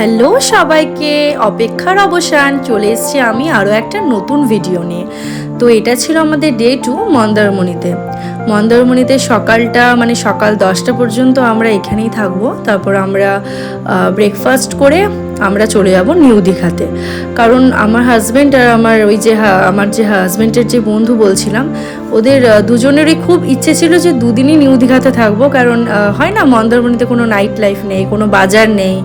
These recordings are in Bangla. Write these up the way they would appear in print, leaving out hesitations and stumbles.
হ্যালো সবাইকে, অপেক্ষার অবসান চলে এসেছি আমি আরও একটা নতুন ভিডিও নিয়ে। তো এটা ছিল আমাদের ডে 2 মন্দারমণিতে সকালটা মানে সকাল 10টা পর্যন্ত আমরা এখানেই থাকবো। তারপর আমরা ব্রেকফাস্ট করে আমরা চলে যাব নিউ দীঘাতে। কারণ আমার হাজব্যান্ড আর আমার যে হাজব্যান্ডের যে বন্ধু বলছিলাম, ওদের দুজনেরই খুব ইচ্ছে ছিল যে দুদিনই নিউ দীঘাতে থাকবো। কারণ হয় না, মন্দারমণিতে কোনো নাইট লাইফ নেই, কোনো বাজার নেই,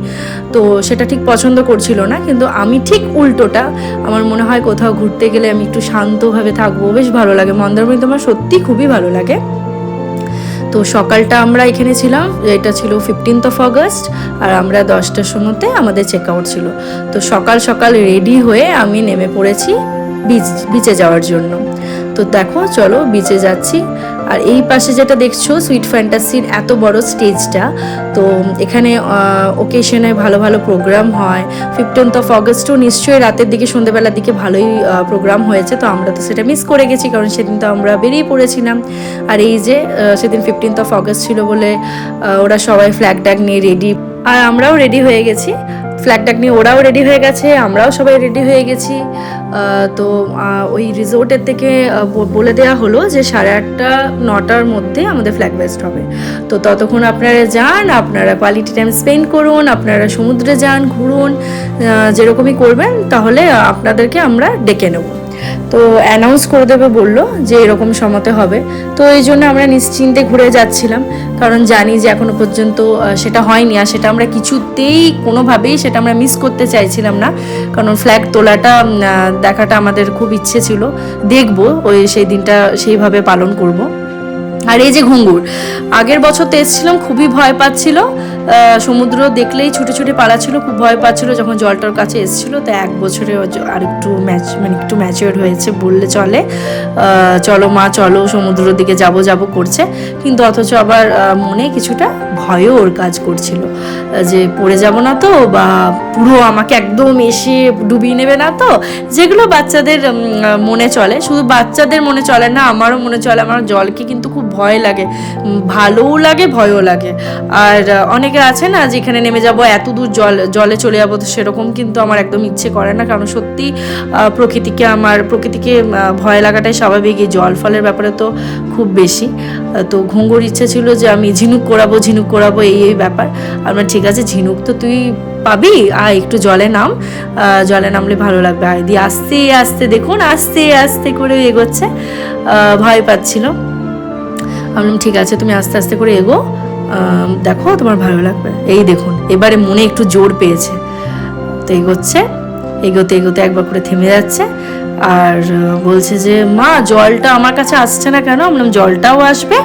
তো সেটা ঠিক পছন্দ করছিল না। কিন্তু আমি ঠিক উল্টোটা, আমার মনে হয় কোথাও ঘুরতে গেলে আমি একটু শান্তভাবে থাকবো, বেশ ভালো লাগে। মন্দারমণিতে আমার সত্যি খুবই ভালো লাগে। তো সকালটা আমরা এখানে ছিলাম, এটা ছিল 15th অগস্ট, আর আমরা 10টার সময়তে আমাদের চেক আউট ছিল। তো সকাল সকাল রেডি হয়ে আমি নেমে পড়েছি বিচে যাওয়ার জন্য। তো দেখো চলো বিচে যাচ্ছি। আর এই পাশে যেটা দেখছো সুইট ফ্যান্টাসির এত বড় স্টেজটা, তো এখানে ওকেশনে ভালো ভালো প্রোগ্রাম হয়। 15th অগস্টও নিশ্চয়ই রাতের দিকে সন্ধ্যেবেলার দিকে ভালোই প্রোগ্রাম হয়েছে। তো আমরা তো সেটা মিস করে গেছি, কারণ সেদিন তো আমরা বেরিয়ে পড়েছিলাম। আর এই যে সেদিন 15th অগস্ট ছিল বলে ওরা সবাই ফ্ল্যাগ ট্যাগ নিয়ে রেডি, আর আমরাও রেডি হয়ে গেছি। ফ্ল্যাগ ট্যাগ নিয়ে ওরাও রেডি হয়ে গেছে, আমরাও সবাই রেডি হয়ে গেছি। তো ওই রিসোর্টের থেকে বলে দেওয়া হলো যে 8:30 9টার মধ্যে আমাদের ফ্ল্যাগ ফেস্ট হবে। তো ততক্ষণ আপনারা যান, আপনারা কোয়ালিটি টাইম স্পেন্ড করুন, আপনারা সমুদ্রে যান, ঘুরুন, যেরকমই করবেন, তাহলে আপনাদেরকে আমরা ডেকে নেব। তো অ্যানাউন্স করে দেবে বললো যে এরকম সময়তে হবে। তো এই জন্য আমরা নিশ্চিন্তে ঘুরে যাচ্ছিলাম, কারণ জানি যে এখনো পর্যন্ত সেটা হয়নি। আর সেটা আমরা কিছুতেই কোনোভাবেই সেটা আমরা মিস করতে চাইছিলাম না, কারণ ফ্ল্যাগ তোলাটা দেখাটা আমাদের খুব ইচ্ছে ছিল, দেখবো সেই দিনটা সেইভাবে পালন করব। আর এই যে ঘুঙুর, আগের বছর তো এসেছিলাম, খুবই ভয় পাচ্ছিল, সমুদ্র দেখলেই ছুটে ছুটে পালাচ্ছিল, খুব ভয় পাচ্ছিল যখন জলটার কাছে এসেছিলো। তো এক বছরে আর একটু একটু ম্যাচিওর হয়েছে বললে চলে। চলো মা চলো সমুদ্রের দিকে যাবো করছে, কিন্তু অথচ আবার মনে কিছুটা ভয়ও ওর কাজ করছিল, যে পড়ে যাব না তো, বা পুরো আমাকে একদম এসে ডুবিয়ে নেবে না তো, যেগুলো বাচ্চাদের মনে চলে। শুধু বাচ্চাদের মনে চলে না, আমারও মনে চলে। আমার জলকে কিন্তু খুব ভয় লাগে, ভালোও লাগে ভয়ও লাগে। আর অনেকে আছে না যেখানে নেমে যাব এত দূর জলে চলে যাবো, তো সেরকম কিন্তু আমার একদম ইচ্ছে করে না। কারণ সত্যি প্রকৃতিকে ভয় লাগাটাই স্বাভাবিক, এই জল ফলের ব্যাপারে তো খুব বেশি। তো ঘুঙুর ইচ্ছে ছিল যে আমি ঝিনুক করাবো এই ব্যাপার। আমরা ঠিক আছে, ঝিনুক তো তুই পাবি, একটু জলে নামলে ভালো লাগবে। আর দিয়ে আস্তে আস্তে দেখুন, আস্তে আস্তে করে এগোচ্ছে, ভয় পাচ্ছিল। আমি বললাম ঠিক আছে, তুমি আস্তে আস্তে করে এগো, দেখো তোমার ভালো লাগবে। এই দেখুন এবারে মনে একটু জোর পেয়েছে, তো এগোতে একবার করে থেমে যাচ্ছে, আর বলছে যে মা জলটা আমার কাছে আসছে না কেন? আমি বললাম জলটাও আসবে,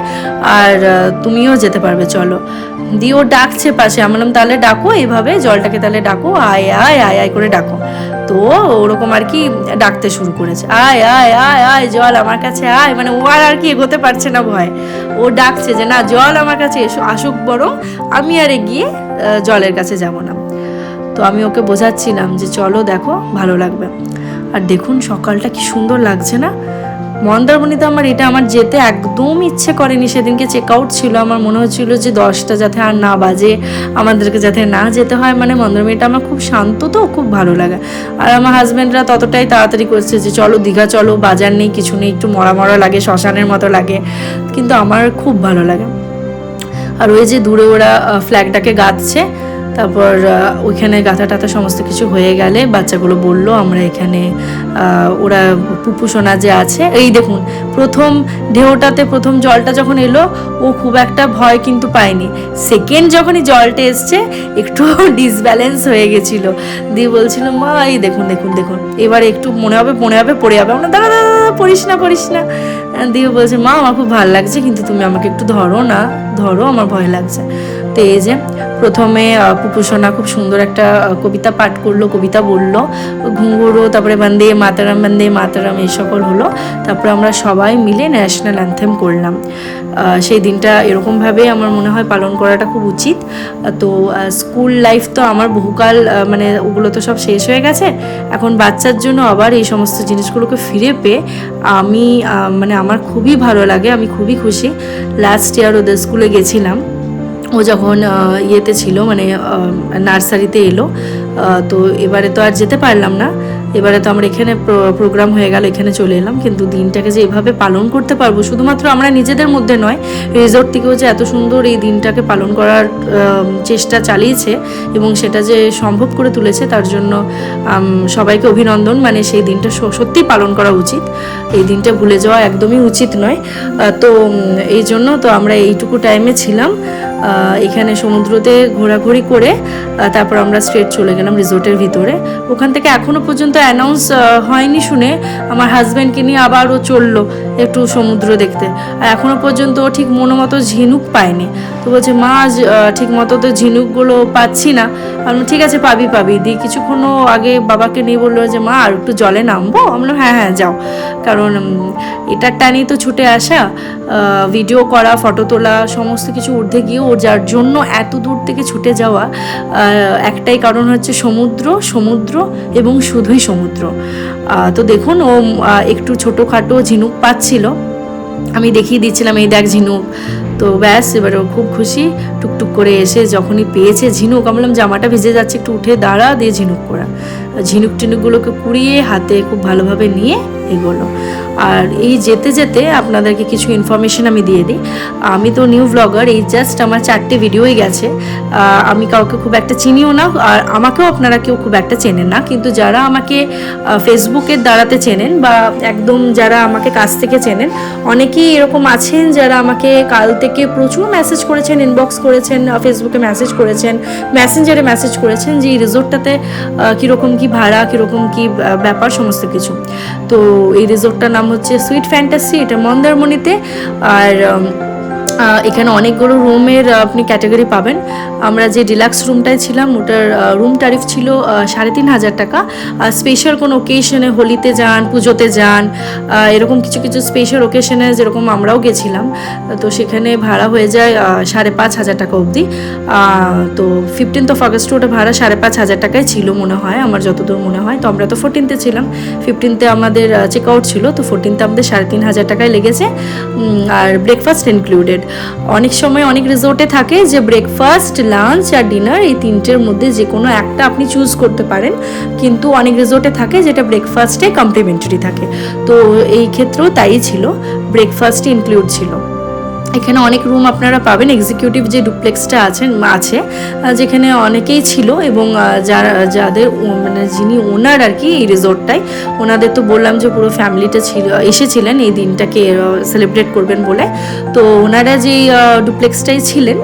আর তুমিও যেতে পারবে, চলো। দিয়ে ও ডাকছে পাশে, আমি বললাম তাহলে ডাকো, এইভাবে জলটাকে তাহলে ডাকো, আয় আয় আয় আয় করে ডাকো। তো ওরকম আর কি ডাকতে শুরু করেছে, আয় আয় আয় আয় জল আমার কাছে আয়। মানে ও আর কি এগোতে পারছে না ভয়, ও ডাকছে যে না জল আমার কাছে আসুক, বরং আমি আর এগিয়ে জলের কাছে যাব না। তো আমি ওকে বোঝাচ্ছিলাম যে চলো দেখো ভালো লাগবে। আর দেখুন সকালটা কি সুন্দর লাগছে না মন্দারমণিতে। আমার যেতে একদম ইচ্ছে করেনি, সেদিনকে চেক আউট ছিল, আমার মনে হচ্ছিল যে 10টা যাতে আর না বাজে, আমাদেরকে যাতে না যেতে হয়। মানে মন্দারমণিটা আমার খুব শান্ত, তো খুব ভালো লাগে। আর আমার হাজব্যান্ডরা ততটাই তাড়াতাড়ি করছে যে চলো দীঘা চলো, বাজার নেই কিছু নেই, একটু মরা লাগে, শ্মশানের মতো লাগে, কিন্তু আমার খুব ভালো লাগে। আর ওই যে দূরে ওরা ফ্ল্যাগটাকে গাঁথছে, তারপর ওইখানে গাঁথা টাথা সমস্ত কিছু হয়ে গেলে বাচ্চাগুলো বললো আমরা এখানে, ওরা পুপু সোনা যে আছে, এই দেখুন প্রথম ঢেউটাতে প্রথম জলটা যখন এলো ও খুব একটা ভয় কিন্তু পায়নি। সেকেন্ড যখনই জলটা এসছে একটু ডিসব্যালেন্স হয়ে গেছিলো, দিয়ে বলছিল মা এই দেখুন এবার একটু মনে হবে পড়ে যাবে। আমরা দাঁড়া পড়িস না। দিয়ে বলছে মা আমার খুব ভালো লাগছে, কিন্তু তুমি আমাকে একটু ধরো আমার ভয় লাগছে। তো এই যে প্রথমে পুপু সোনা খুব সুন্দর একটা কবিতা পাঠ করলো, কবিতা বললো, ঘুঙুরও, তারপরে বন্দে মাতারাম এই সকল হলো। তারপরে আমরা সবাই মিলে ন্যাশনাল অ্যান্থেম করলাম। সেই দিনটা এরকমভাবে আমার মনে হয় পালন করাটা খুব উচিত। তো স্কুল লাইফ তো আমার বহুকাল মানে ওগুলো তো সব শেষ হয়ে গেছে, এখন বাচ্চার জন্য আবার এই সমস্ত জিনিসগুলোকে ফিরে পেয়ে আমি আমার খুবই ভালো লাগে, আমি খুবই খুশি। লাস্ট ইয়ার ওদের স্কুলে গেছিলাম, ও যখন ইয়েতে ছিল মানে নার্সারিতে এলো, তো এবারে তো আর যেতে পারলাম না, এবারে তো আমরা এখানে প্রোগ্রাম হয়ে গেল, এখানে চলে এলাম। কিন্তু দিনটাকে যে এভাবে পালন করতে পারবো, শুধুমাত্র আমরা নিজেদের মধ্যে নয়, রিসোর্ট থেকেও যে এত সুন্দর এই দিনটাকে পালন করার চেষ্টা চালিয়েছে এবং সেটা যে সম্ভব করে তুলেছে, তার জন্য সবাইকে অভিনন্দন। মানে সেই দিনটা সত্যি পালন করা উচিত, এই দিনটা ভুলে যাওয়া একদমই উচিত নয়। তো এই জন্য তো আমরা এইটুকু টাইমে ছিলাম এখানে সমুদ্রতে ঘোরাঘুরি করে, তারপর আমরা স্ট্রেট চলে গেলাম রিসোর্টের ভিতরে। ওখান থেকে এখনও পর্যন্ত অ্যানাউন্স হয়নি শুনে আমার হাজব্যান্ডকে নিয়ে আবারও চললো একটু সমুদ্র দেখতে। আর এখনও পর্যন্ত ঠিক মতো ঝিনুক পায়নি। তো বলছে মা ঠিক মতো তো ঝিনুকগুলো পাচ্ছি না। আমি ঠিক আছে পাবি দিয়ে কিছুক্ষণও আগে বাবাকে নিয়ে বললো যে মা আর একটু জলে নামবো। আমরা হ্যাঁ যাও, কারণ এটার টানেই তো ছুটে আসা, ভিডিও করা, ফটো তোলা, সমস্ত কিছু ঊর্ধ্বে গিয়েও যার জন্য এত দূর থেকে ছুটে যাওয়া একটাই কারণ হচ্ছে সমুদ্র এবং শুধুই সমুদ্র। তো দেখুন ও একটু ছোটোখাটো ঝিনুক পাচ্ছিল, আমি দেখিয়ে দিচ্ছিলাম এই দেখ ঝিনুক। তো ব্যাস এবার ও খুব খুশি, টুকটুক করে এসে যখনই পেয়েছে ঝিনুক, আমি বললাম জামাটা ভিজে যাচ্ছে একটু উঠে দাঁড়া, দিয়ে ঝিনুক করা। ঝিনুক টিনুকগুলোকে কুড়িয়ে হাতে খুব ভালোভাবে নিয়ে এগোলো। আর এই যেতে যেতে আপনাদেরকে কিছু ইনফরমেশন আমি দিয়ে দিই। আমি তো নিউ ব্লগার, এই জাস্ট আমার 4টে ভিডিওই গেছে। আমি কাউকে খুব একটা চিনিও না, আর আমাকেও আপনারা কেউ খুব একটা চেনেন না। কিন্তু যারা আমাকে ফেসবুকের দ্বারাতে চেনেন বা একদম যারা আমাকে কাছ থেকে চেনেন, অনেকেই এরকম আছেন যারা আমাকে কাল থেকে প্রচুর মেসেজ করেছেন, ইনবক্স করেছেন, ফেসবুকে মেসেজ করেছেন, মেসেঞ্জারে মেসেজ করেছেন যে এই রিসোর্টটাতে কীরকম কী ভাড়া, কীরকম কী ব্যাপার, সমস্ত কিছু। তো এই রিসোর্টটার নাম হচ্ছে সুইট ফ্যান্টাসি, এটা মন্দারমণিতে। আর এখানে অনেকগুলো রুমের আপনি ক্যাটাগরি পাবেন। আমরা যে ডিলাক্স রুমটায় ছিলাম ওটার রুম ট্যারিফ ছিল 3,500 টাকা। আর স্পেশাল কোনো ওকেশনে, হোলিতে যান, পুজোতে যান, এরকম কিছু স্পেশাল ওকেশনে যেরকম আমরাও গেছিলাম, তো সেখানে ভাড়া হয়ে যায় 5,500 টাকা অবধি। তো 15th অগস্টে ওটা ভাড়া 5,500 টাকায় ছিল মনে হয়, আমার যতদূর মনে হয়। তো আমরা তো 14th ছিলাম, 15th আমাদের চেক আউট ছিল, তো 14th আমাদের 3,500 টাকায় লেগেছে, আর ব্রেকফাস্ট ইনক্লুডেড। অনেক সময় অনেক রিসোর্টে থাকে যে ব্রেকফাস্ট, লাঞ্চ আর ডিনার এই তিনটের মধ্যে যে কোনো একটা আপনি চুজ করতে পারেন, কিন্তু অনেক রিসোর্টে থাকে যেটা ব্রেকফাস্টে কমপ্লিমেন্টারি থাকে। তো এই ক্ষেত্রেও তাই ছিল, ব্রেকফাস্টই ইনক্লুড ছিল। এখানে অনেক রুম আপনারা পাবেন, এক্সিকিউটিভ যে ডুপ্লেক্সটা আছে যেখানে অনেকেই ছিল, এবং যাদের মানে যিনি ওনার আর কি এই রিসোর্টটাই, ওনাদের তো বললাম যে পুরো ফ্যামিলিটা এসেছিলেন এই দিনটাকে সেলিব্রেট করবেন বলে। তো ওনারা যেই ডুপ্লেক্সটাই ছিলেন,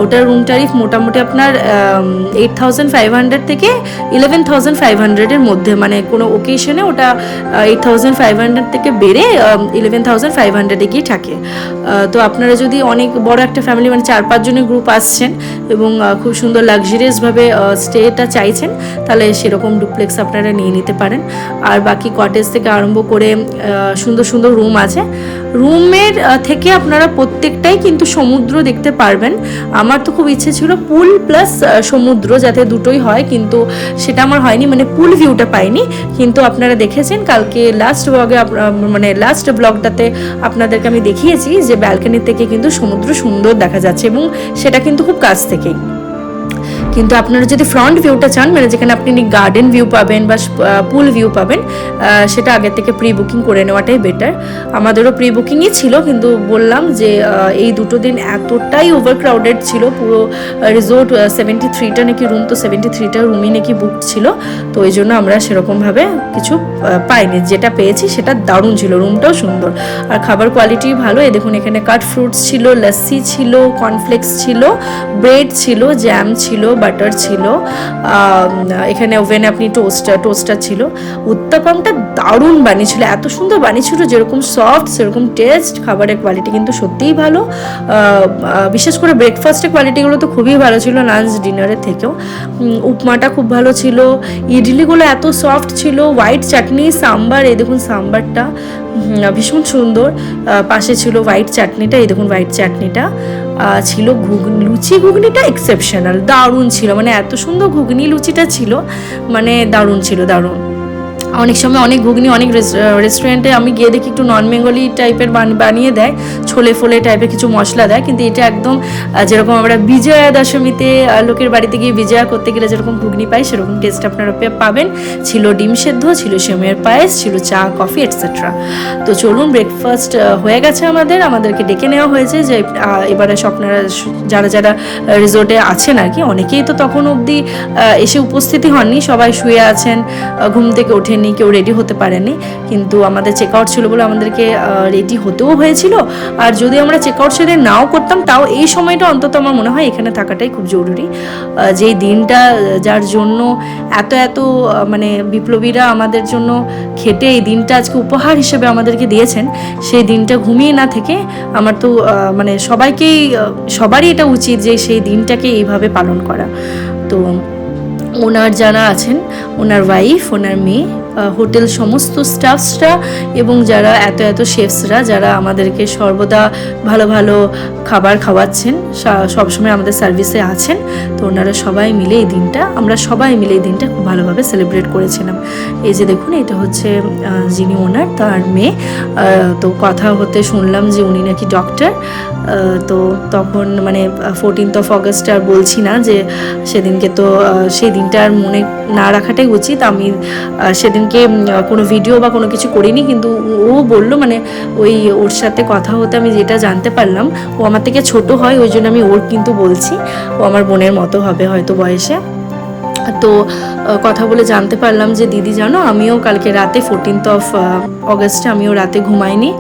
ওটার রুম ট্যারিফ মোটামুটি আপনার 8,500 থেকে 11,500-এর মধ্যে, মানে কোনো ওকেশনে ওটা 8,500 থেকে বেড়ে 11,500-এ গিয়ে থাকে। তো আপনারা যদি অনেক বড় একটা ফ্যামিলি, মানে 4-5 জনের গ্রুপ আসছেন এবং খুব সুন্দর লাক্সারিয়াসভাবে স্টেটা চাইছেন, তাহলে সেরকম ডুপ্লেক্স আপনারা নিয়ে নিতে পারেন। আর বাকি কটেজ থেকে আরম্ভ করে সুন্দর রুম আছে। রুমের থেকে আপনারা প্রত্যেকটাই কিন্তু সমুদ্র দেখতে পারবেন। আমার তো খুব ইচ্ছে ছিল পুল প্লাস সমুদ্র যাতে দুটোই হয়, কিন্তু সেটা আমার হয়নি, মানে পুল ভিউটা পাইনি। কিন্তু আপনারা দেখেছেন কালকে লাস্ট ব্লগটাতে আপনাদেরকে আমি দেখিয়েছি যে ব্যালকনি থেকে কিন্তু সমুদ্র সুন্দর দেখা যাচ্ছে, এবং সেটা কিন্তু খুব কাছ থেকেই। কিন্তু আপনারা যদি ফ্রন্ট ভিউটা চান, মানে যেখানে আপনি গার্ডেন ভিউ পাবেন বা পুল ভিউ পাবেন, সেটা আগের থেকে প্রি বুকিং করে নেওয়াটাই বেটার। আমাদেরও প্রি বুকিংই ছিল, কিন্তু বললাম যে এই দুটো দিন এতটাই ওভারক্রাউডেড ছিল, পুরো রিসোর্ট 73টা নাকি রুম, তো 73টা রুমই নাকি বুক ছিল। তো ওই জন্য আমরা সেরকমভাবে কিছু পাইনি, যেটা পেয়েছি সেটা দারুণ ছিল, রুমটাও সুন্দর আর খাবার কোয়ালিটি ভালো। এই দেখুন এখানে কাট ফ্রুটস ছিল, লস্যি ছিল, কর্নফ্লেক্স ছিল, ব্রেড ছিল, জ্যাম ছিল, বাটার ছিল, এখানে ওভেনে আপনি টোস্টার ছিল। উত্তাপামটা দারুণ বানিয়েছিল, এত সুন্দর বানিয়েছিল, যেরকম সফট সেরকম টেস্ট। খাবারের কোয়ালিটি কিন্তু সত্যিই ভালো, বিশেষ করে ব্রেকফাস্টের কোয়ালিটিগুলো তো খুবই ভালো ছিল লাঞ্চ ডিনারের থেকেও। উপমাটা খুব ভালো ছিল, ইডলিগুলো এত সফট ছিল, হোয়াইট চাটনি, সাম্বার, এই দেখুন সাম্বারটা ভীষণ সুন্দর, পাশে ছিল হোয়াইট চাটনিটা, এই দেখুন হোয়াইট চাটনিটা ছিল। লুচি ঘুগনিটা এক্সেপশনাল, দারুণ ছিল, মানে এত সুন্দর ঘুগনি লুচিটা ছিল, মানে দারুণ ছিল, দারুণ। অনেক সময় অনেক ঘুগনি অনেক রেস্টুরেন্টে আমি গিয়ে দেখি একটু নন বেঙ্গলি টাইপের বানিয়ে দেয়, ছোলে ফোলে টাইপের কিছু মশলা দেয়, কিন্তু এটা একদম যেরকম আমরা বিজয়া দশমীতে লোকের বাড়িতে গিয়ে বিজয়া করতে গেলে যেরকম ঘুগনি পাই সেরকম টেস্ট আপনারা পাবেন। ছিল ডিম সেদ্ধ, ছিল সেমের পায়েস, ছিল চা কফি এটসেট্রা। তো চলুন, ব্রেকফাস্ট হয়ে গেছে আমাদেরকে ডেকে নেওয়া হয়েছে যে এবারে আপনারা যারা যারা রিসোর্টে আছেন আর কি, অনেকেই তো তখন অবধি এসে উপস্থিতি হননি, সবাই শুয়ে আছেন, ঘুম থেকে ওঠেনি, কেউ রেডি হতে পারেনি। কিন্তু আমাদের চেক আউট ছিল বলে আমাদেরকে রেডি হতেও হয়েছিল। আর যদি আমরা চেক আউট সেদিন নাও করতাম, তাও এই সময়টা অন্তত আমার মনে হয় এখানে থাকাটাই খুব জরুরি। যেই দিনটা যার জন্য এত মানে বিপ্লবীরা আমাদের জন্য খেটে এই দিনটা আজকে উপহার হিসেবে আমাদেরকে দিয়েছেন, সেই দিনটা ঘুমিয়ে না থেকে আমার তো মানে সবারই এটা উচিত যে সেই দিনটাকে এইভাবে পালন করা। তো ওনার যারা আছেন, ওনার ওয়াইফ, ওনার মেয়ে, হোটেল সমস্ত স্টাফসরা এবং যারা এত শেফসরা যারা আমাদেরকে সর্বদা ভালো ভালো খাবার খাওয়াচ্ছেন, সবসময় আমাদের সার্ভিসে আছেন, তো ওনারা সবাই মিলে এই দিনটা, আমরা সবাই মিলে এই দিনটা খুব ভালোভাবে সেলিব্রেট করেছিলাম। এই যে দেখুন, এটা হচ্ছে যিনি ওনার, তার মেয়ে। তো কথা হতে শুনলাম যে উনি নাকি ডক্টর। তো তখন মানে 14th অগস্ট আর বলছি না যে সেদিনকে, তো সেই দিনটা আর মনে না রাখাটাই উচিত। আমি সেদিনকে কোনো ভিডিও বা কোনো কিছু করিনি, কিন্তু ও বললো, মানে ওর সাথে কথা হতে আমি যেটা জানতে পারলাম, ও আমার থেকে ছোট হয়, ওই জন্য আমি ওর কিন্তু বলছি, ও আমার বোনের মতো হবে হয়তো বয়সে। তো কথা বলে জানতে পারলাম যে দিদি জানো, আমিও কালকে রাতে 14th অগস্টে আমিও রাতে ঘুমাইনি।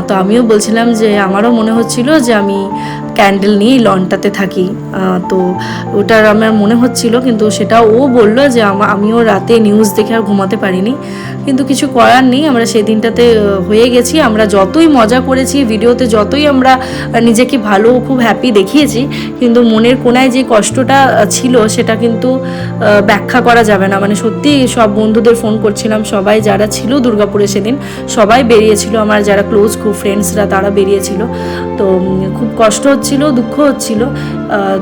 তো আমিও বলছিলাম যে আমারও মনে হচ্ছিল যে আমি ক্যান্ডেল নিয়ে লনটাতে থাকি। তো ওটার আমার মনে হচ্ছিল, কিন্তু সেটা ও বললো যে আমিও রাতে নিউজ দেখে আর ঘুমাতে পারিনি। কিন্তু কিছু করার নেই, আমরা সেই দিনটাতে হয়ে গেছি। আমরা যতই মজা করেছি, ভিডিওতে যতই আমরা নিজেকে ভালো খুব হ্যাপি দেখিয়েছি, কিন্তু মনের কোনায় যে কষ্টটা ছিল সেটা কিন্তু ব্যাখ্যা করা যাবে না। মানে সত্যি সব বন্ধুদের ফোন করছিলাম, সবাই যারা ছিল দুর্গাপুরে সেদিন সবাই বেরিয়েছিল, আমার যারা ক্লোজ খুব ফ্রেন্ডসরা তারা বেরিয়েছিল। তো খুব কষ্ট হচ্ছিল, দুঃখ হচ্ছিল।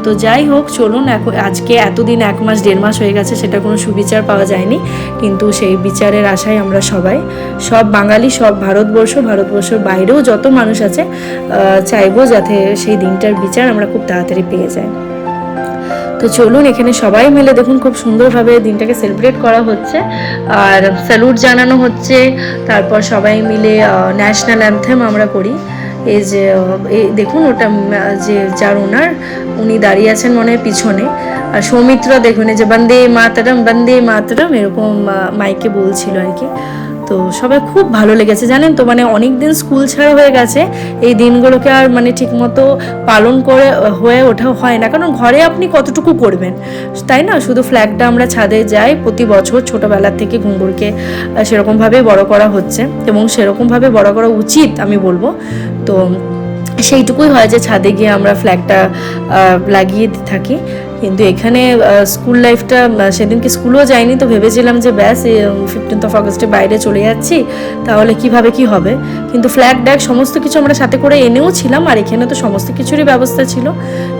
তো যাই হোক, চলুন, আজকে এতদিন 1 মাস 1.5 মাস হয়ে গেছে, সেটা কোনো সুবিচার পাওয়া যায়নি, কিন্তু সেই বিচারের আশায় আমরা সব বাঙালি, সব ভারতবর্ষের বাইরেও যত মানুষ আছে, চাইবো যাতে সেই দিনটার বিচার আমরা খুব তাড়াতাড়ি পেয়ে যাই। তো চলুন, এখানে সবাই মিলে দেখুন খুব সুন্দরভাবে দিনটাকে সেলিব্রেট করা হচ্ছে, আর স্যালুট জানানো হচ্ছে। তারপর সবাই মিলে ন্যাশনাল অ্যান্থেম আমরা করি। এই যে দেখুন, ওটা যে যার ওনার, উনি দাঁড়িয়ে আছেন মনে হয় পিছনে, আর সৌমিত্র দেখুন এই যে বন্দে মাতরম এরকম মাইকে বলছিল আর কি। তো সবাই খুব ভালো লেগেছে, জানেন তো, মানে অনেক দিন স্কুল ছাড়া হয়ে গেছে, এই দিনগুলোকে আর মানে ঠিকমতো পালন হয়ে ওঠা হয় না, কারণ ঘরে আপনি কতটুকু করবেন, তাই না? শুধু ফ্ল্যাগটা আমরা ছাদে যাই প্রতি বছর, ছোটোবেলা থেকে ঘুঙুরকে সেরকমভাবে বড় করা হচ্ছে এবং সেরকমভাবে বড় করা উচিত আমি বলবো। তো সেইটুকুই হয় যে ছাদে গিয়ে আমরা ফ্ল্যাগটা লাগিয়ে থাকি। কিন্তু এখানে স্কুল লাইফটা, সেদিনকে স্কুলও যাইনি, তো ভেবেছিলাম যে ব্যাস 15th অগস্টে বাইরে চলে যাচ্ছি, তাহলে কিভাবে কি হবে। কিন্তু ফ্ল্যাগ ড্যাগ সমস্ত কিছু আমরা সাথে করে এনেও ছিলাম, আর এখানে তো সমস্ত কিছুরই ব্যবস্থা ছিল।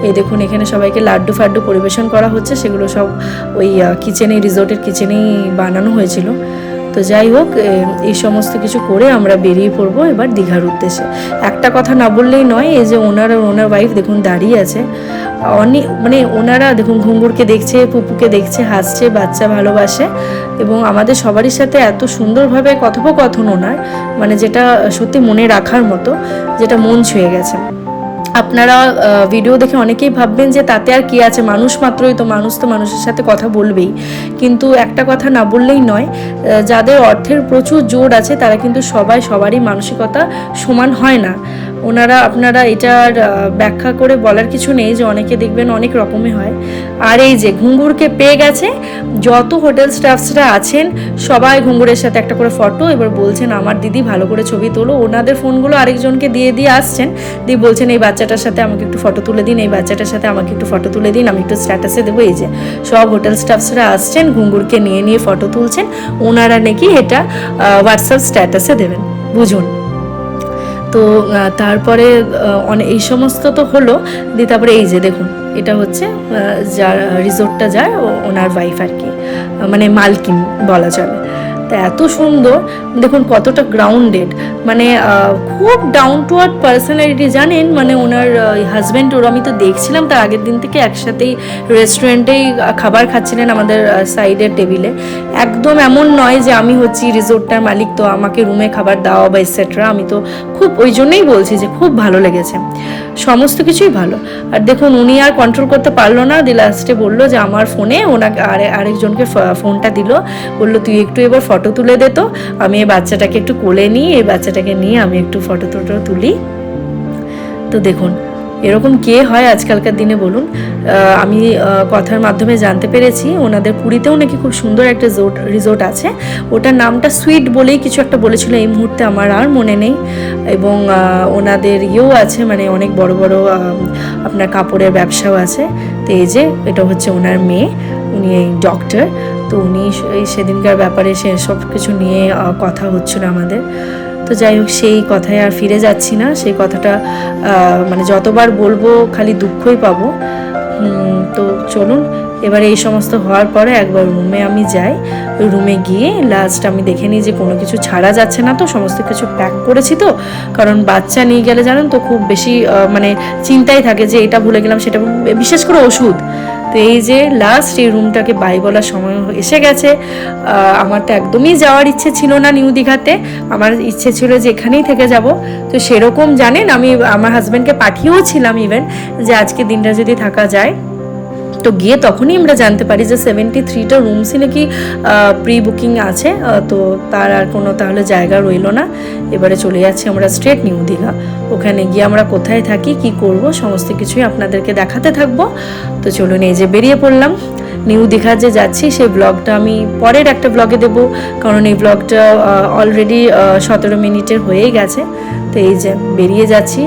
এই দেখুন, এখানে সবাইকে লাড্ডু ফাড্ডু পরিবেশন করা হচ্ছে, সেগুলো সব ওই রিসোর্টের কিচেনেই বানানো হয়েছিল। তো যাই হোক, এই সমস্ত কিছু করে আমরা বেরিয়ে পড়বো এবার দীঘার উদ্দেশ্যে। একটা কথা না বললেই নয়, এই যে ওনার ওয়াইফ দেখুন দাঁড়িয়ে আছে, মানে ওনারা দেখুন ঘুঙুরকে দেখছে, পুপুকে দেখছে, হাসছে, বাচ্চা ভালোবাসে, এবং আমাদের সবারই সাথে এত সুন্দরভাবে কথোপকথন ওনার, মানে যেটা সত্যি মনে রাখার মতো, যেটা মন ছুঁয়ে গেছে। আপনারা ভিডিও দেখে অনেকেই ভাববেন যে তাতে আর কি আছে, মানুষ মাত্রই তো, মানুষ তো মানুষের সাথে কথা বলবেই। কিন্তু একটা কথা না বললেই নয়, যাদের অর্থের প্রচুর জোর আছে তারা কিন্তু সবারই মানসিকতা সমান হয় না। আপনারা এটার ব্যাখ্যা করে বলার কিছু নেই, যে অনেকে দেখবেন অনেক রকমের হয়। আর এই যে ঘুঙুরকে পেয়ে গেছে, যত হোটেল স্টাফসরা আছেন সবাই ঘুঙুরের সাথে একটা করে ফটো, এবার বলছেন আমার দিদি ভালো করে ছবি তোলো। ওনাদের ফোনগুলো আরেকজনকে দিয়ে আসছেন, দিয়ে বলছেন এই বাচ্চাটার সাথে আমাকে একটু ফটো তুলে দিন, এই বাচ্চাটার সাথে আমাকে একটু ফটো তুলে দিন, আমি একটু স্ট্যাটাসে দেবো। এই যে সব হোটেল স্টাফসরা আসছেন, ঘুঙুরকে নিয়ে ফটো তুলছেন, ওনারা নাকি এটা হোয়াটসঅ্যাপ স্ট্যাটাসে দেবেন, বুঝুন। তো তারপরে এই সমস্ত তো হলো, দিয়ে তারপরে এই যে দেখুন, এটা হচ্ছে যার রিসোর্টটা, যার ওনার ওয়াইফ আর কি, মানে মালকিন বলা চলে। তা এত সুন্দর, দেখুন কতটা গ্রাউন্ডেড, মানে খুব ডাউন টু আর্থ পার্সোনালিটি জানেন। মানে ওনার হাজব্যান্ড ওর আমি তো দেখছিলাম তার আগের দিন থেকে একসাথেই রেস্টুরেন্টেই খাবার খাচ্ছিলেন আমাদের সাইডের টেবিলে। একদম এমন নয় যে আমি হচ্ছি রিসোর্টটার মালিক তো আমাকে রুমে খাবার দাও বা এটসেট্রা। আমি তো খুব ওই জন্যই বলছি যে খুব ভালো লেগেছে, সমস্ত কিছুই ভালো। আর দেখুন উনি আর কন্ট্রোল করতে পারলো না, দিয়ে লাস্টে বললো যে আমার ফোনে ওনাকে আরেকজনকে ফোনটা দিল, বললো তুই একটু এবার ফটো তুলে দে, তো আমি এই বাচ্চাটাকে একটু কোলে নিই, এই বাচ্চাটাকে নিয়ে আমি একটু ফটো তুলি। তো দেখুন এরকম কে হয় আজকালকার দিনে বলুন। আমি কথার মাধ্যমে জানতে পেরেছি ওনাদের পুরীতেও নাকি খুব সুন্দর একটা রিসোর্ট আছে, ওটার নামটা সুইট বলেই কিছু একটা বলেছিল, এই মুহূর্তে আমার আর মনে নেই। এবং ওনাদের ইয়েও আছে, মানে অনেক বড় বড় আপনার কাপড়ের ব্যবসাও আছে। তো এই যে এটা হচ্ছে ওনার মেয়ে, উনি এই ডক্টর। তো উনি এই সেদিনকার ব্যাপারে সে সব কিছু নিয়ে কথা হচ্ছিল আমাদের। তো যাই হোক সেই কথায় আর ফিরে যাচ্ছি না, সেই কথাটা মানে যতবার বলবো খালি দুঃখই পাবো। তো চলুন এবার এই সমস্ত হওয়ার পরে একবার রুমে আমি যাই, ওই রুমে গিয়ে লাস্ট আমি দেখে নিই যে কোনো কিছু ছাড়া যাচ্ছে না, তো সমস্ত কিছু প্যাক করেছি। তো কারণ বাচ্চা নিয়ে গেলে জানেন তো খুব বেশি মানে চিন্তাই থাকে যে এটা ভুলে গেলাম সেটা, বিশেষ করে ওষুধ। তো এই যে লাস্ট এই রুমটাকে বাই বলার সময় এসে গেছে। আমার তো একদমই যাওয়ার ইচ্ছে ছিল না নিউ দীঘাতে, আমার ইচ্ছে ছিল যে এখানেই থেকে যাব। তো সেরকম জানেন আমি আমার হাজব্যান্ডকে পাঠিয়েও ছিলাম ইভেন, যে আজকে দিনটা যদি থাকা যায়। তো গিয়ে তখনই আমরা জানতে পারি যে 73টা রুমসই নাকি প্রি বুকিং আছে, তো তার আর কোনো তাহলে জায়গা রইলো না। এবারে চলে যাচ্ছি আমরা স্ট্রেট নিউ দীঘা, ওখানে গিয়ে আমরা কোথায় থাকি কি করব সমস্ত কিছুই আপনাদেরকে দেখাতে থাকবো। তো চলুন এই যে বেরিয়ে পড়লাম। নিউ দীঘা যে যাচ্ছি সেই ব্লগটা আমি পরের একটা ব্লগে দেবো, কারণ এই ব্লগটা অলরেডি 17 মিনিটের হয়েই গেছে। তো এই যে বেরিয়ে যাচ্ছি,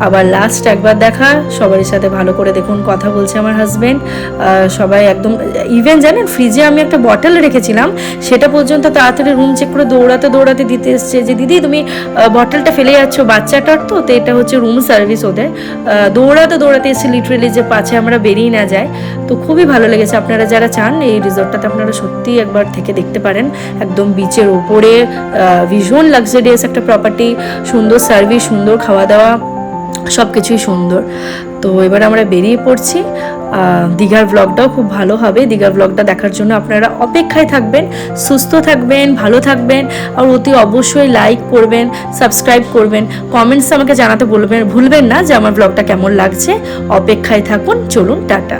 আবার লাস্ট একবার দেখা সবারই সাথে ভালো করে দেখুন কথা বলছে আমার হাজব্যান্ড। সবাই একদম ইভেন জানেন ফ্রিজে আমি একটা বটল রেখেছিলাম, সেটা পর্যন্ত তাড়াতাড়ি রুম চেক করে দৌড়াতে দিতে এসছে যে দিদি তুমি বটলটা ফেলে যাচ্ছ বাচ্চাটার। তো এটা হচ্ছে রুম সার্ভিস ওদের, দৌড়াতে এসে লিটারেলি যে পাছে আমরা বেরিয়ে না যায়। তো খুবই ভালো লেগেছে, আপনারা যারা চান এই রিসোর্টটাতে আপনারা সত্যিই একবার থেকে দেখতে পারেন। একদম বিচের ওপরে ভীষণ লাক্সারিয়াস একটা প্রপার্টি, সুন্দর সার্ভিস, সুন্দর খাওয়া দাওয়া, সব কিছুই সুন্দর। তো এবার আমরা বেরিয়ে পড়ছি। দীঘার ব্লগটাও খুব ভালো হবে, দীঘার ব্লগটা দেখার জন্য আপনারা অপেক্ষায় থাকবেন। সুস্থ থাকবেন, ভালো থাকবেন, আর অতি অবশ্যই লাইক করবেন, সাবস্ক্রাইব করবেন, কমেন্টস আমাকে জানাতে ভুলবেন না যে আমার ব্লগটা কেমন লাগছে। অপেক্ষায় থাকুন, চলুন টাটা।